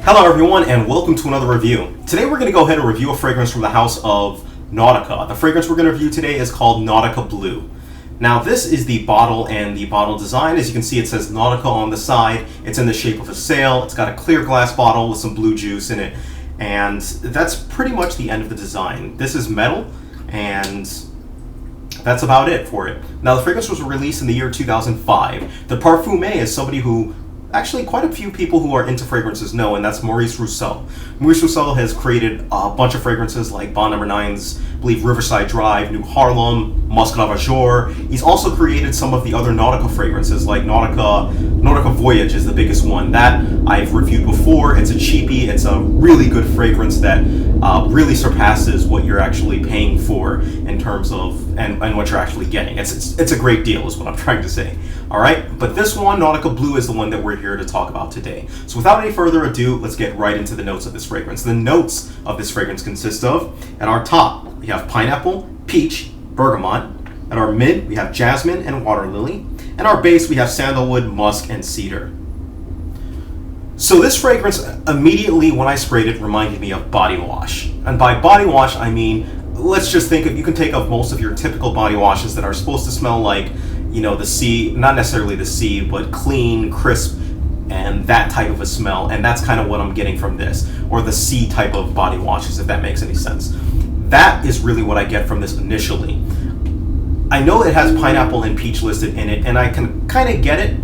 Hello everyone and welcome to another review. Today we're going to go ahead and review a fragrance from the house of Nautica. The fragrance we're going to review today is called Nautica Blue. Now this is the bottle and the bottle design. As you can see, it says Nautica on the side. It's in the shape of a sail. It's got a clear glass bottle with some blue juice in it. And that's pretty much the end of the design. This is metal and that's about it for it. Now the fragrance was released in the year 2005. The parfumé is somebody who actually quite a few people who are into fragrances know, and that's Maurice Rousseau. Maurice Rousseau has created a bunch of fragrances like Bond No. 9's, I believe, Riverside Drive, New Harlem, Muscat Jour. He's also created some of the other Nautica fragrances like Nautica Voyage is the biggest one. That I've reviewed before. It's a cheapie. It's a really good fragrance that really surpasses what you're actually paying for in terms of and what you're actually getting. It's a great deal is what I'm trying to say. All right, but this one, Nautica Blue, is the one that we're here to talk about today. So without any further ado, let's get right into the notes of this fragrance. The notes of this fragrance consist of, at our top, we have pineapple, peach, bergamot. At our mid, we have jasmine and water lily. And our base, we have sandalwood, musk, and cedar. So this fragrance, immediately when I sprayed it, reminded me of body wash. And by body wash, I mean, let's just think of, you can take of most of your typical body washes that are supposed to smell like, you know, the sea, not necessarily the sea, but clean, crisp, and that type of a smell. And that's kind of what I'm getting from this, or the sea type of body washes, if that makes any sense. That is really what I get from this initially. I know it has pineapple and peach listed in it, and I can kind of get it.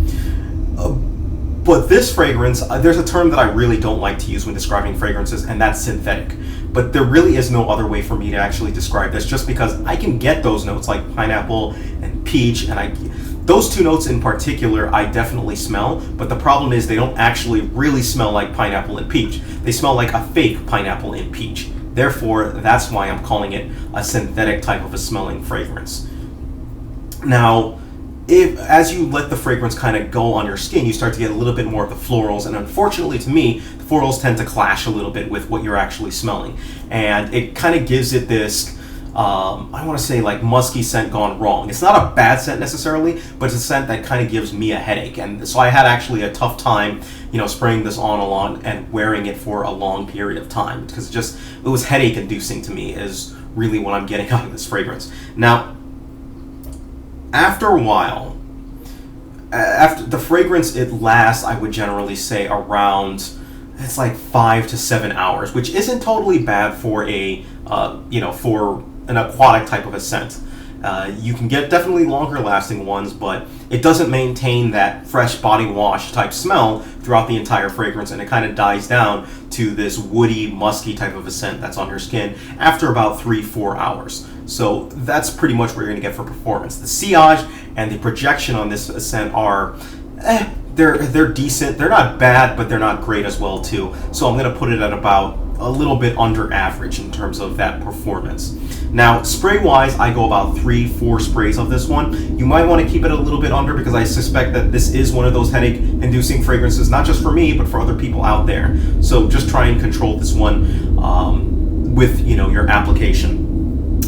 But this fragrance, there's a term that I really don't like to use when describing fragrances, and that's synthetic. But there really is no other way for me to actually describe this, just because I can get those notes like pineapple and peach, and those two notes in particular I definitely smell, but the problem is they don't actually really smell like pineapple and peach. They smell like a fake pineapple and peach. Therefore, that's why I'm calling it a synthetic type of a smelling fragrance. Now, as you let the fragrance kind of go on your skin, you start to get a little bit more of the florals, and unfortunately to me, the florals tend to clash a little bit with what you're actually smelling. And it kind of gives it this, I want to say like musky scent gone wrong. It's not a bad scent necessarily, but it's a scent that kind of gives me a headache. And so I had actually a tough time, spraying this on a lot and wearing it for a long period of time, because it was headache inducing to me is really what I'm getting out of this fragrance. Now, after a while, after the fragrance, it lasts, I would generally say, around, it's like 5 to 7 hours, which isn't totally bad for for an aquatic type of a scent. You can get definitely longer lasting ones, but it doesn't maintain that fresh body wash type smell throughout the entire fragrance, and it kind of dies down to this woody, musky type of a scent that's on your skin after about 3-4 hours. So that's pretty much what you're going to get for performance. The sillage and the projection on this scent are, they're decent. They're not bad, but they're not great as well too. So I'm going to put it at about a little bit under average in terms of that performance. Now, spray-wise, I go about 3-4 sprays of this one. You might want to keep it a little bit under, because I suspect that this is one of those headache-inducing fragrances, not just for me, but for other people out there. So just try and control this one with your application.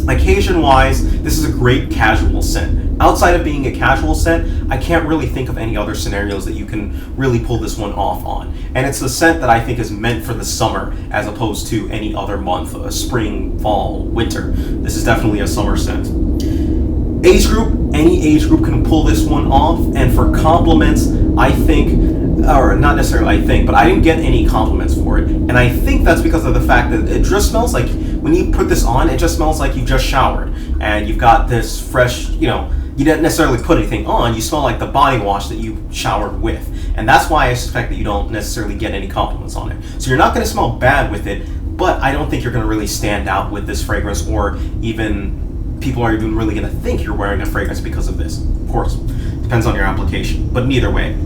Occasion-wise, this is a great casual scent. Outside of being a casual scent, I can't really think of any other scenarios that you can really pull this one off on. And it's a scent that I think is meant for the summer as opposed to any other month, spring, fall, winter. This is definitely a summer scent. Age group, any age group can pull this one off. And for compliments, I think, or not necessarily I think, but I didn't get any compliments for it. And I think that's because of the fact that it just smells like, when you put this on, it just smells like you just showered. And you've got this fresh, you didn't necessarily put anything on, you smell like the body wash that you showered with. And that's why I suspect that you don't necessarily get any compliments on it. So you're not going to smell bad with it, but I don't think you're going to really stand out with this fragrance, or even people are even really going to think you're wearing a fragrance because of this. Of course, depends on your application, but neither way.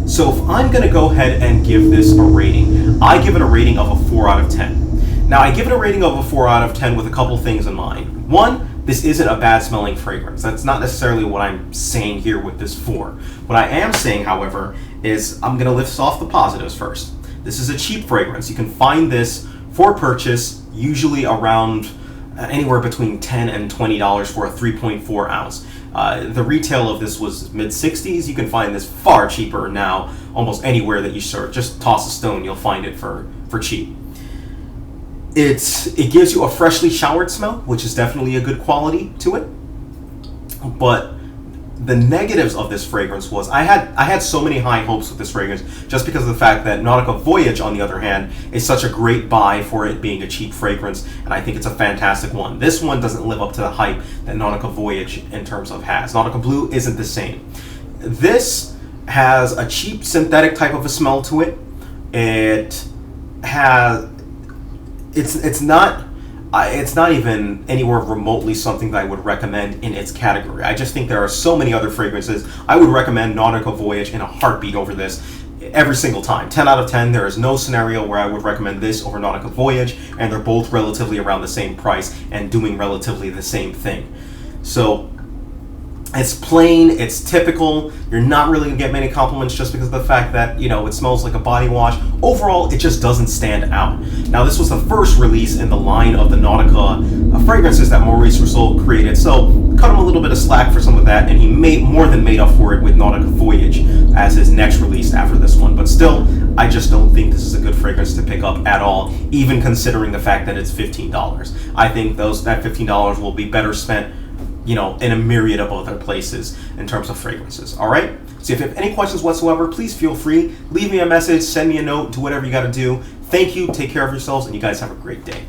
So if I'm going to go ahead and give this a rating, I give it a rating of a 4 out of 10. Now, I give it a rating of a 4 out of 10 with a couple things in mind. One, this isn't a bad smelling fragrance. That's not necessarily what I'm saying here with this 4. What I am saying, however, is I'm going to lift off the positives first. This is a cheap fragrance. You can find this for purchase usually around anywhere between $10 and $20 for a 3.4 ounce. The retail of this was mid-60s. You can find this far cheaper now, almost anywhere that you search. Just toss a stone, you'll find it for cheap. It gives you a freshly showered smell, which is definitely a good quality to it. But the negatives of this fragrance was I had so many high hopes with this fragrance just because of the fact that Nautica Voyage, on the other hand, is such a great buy for it being a cheap fragrance, and I think it's a fantastic one. This one doesn't live up to the hype that Nautica Voyage in terms of has. Nautica Blue isn't the same. This has a cheap synthetic type of a smell to it. It's not even anywhere remotely something that I would recommend in its category. I just think there are so many other fragrances. I would recommend Nautica Voyage in a heartbeat over this every single time. 10 out of 10. There is no scenario where I would recommend this over Nautica Voyage, and they're both relatively around the same price and doing relatively the same thing. So it's plain, it's typical. You're not really going to get many compliments just because of the fact that, it smells like a body wash. Overall, it just doesn't stand out. Now, this was the first release in the line of the Nautica fragrances that Maurice Rousseau created, so cut him a little bit of slack for some of that, and he more than made up for it with Nautica Voyage as his next release after this one. But still, I just don't think this is a good fragrance to pick up at all, even considering the fact that it's $15. I think that $15 will be better spent in a myriad of other places in terms of fragrances. All right? So if you have any questions whatsoever, please feel free. Leave me a message, send me a note, do whatever you got to do. Thank you, take care of yourselves, and you guys have a great day.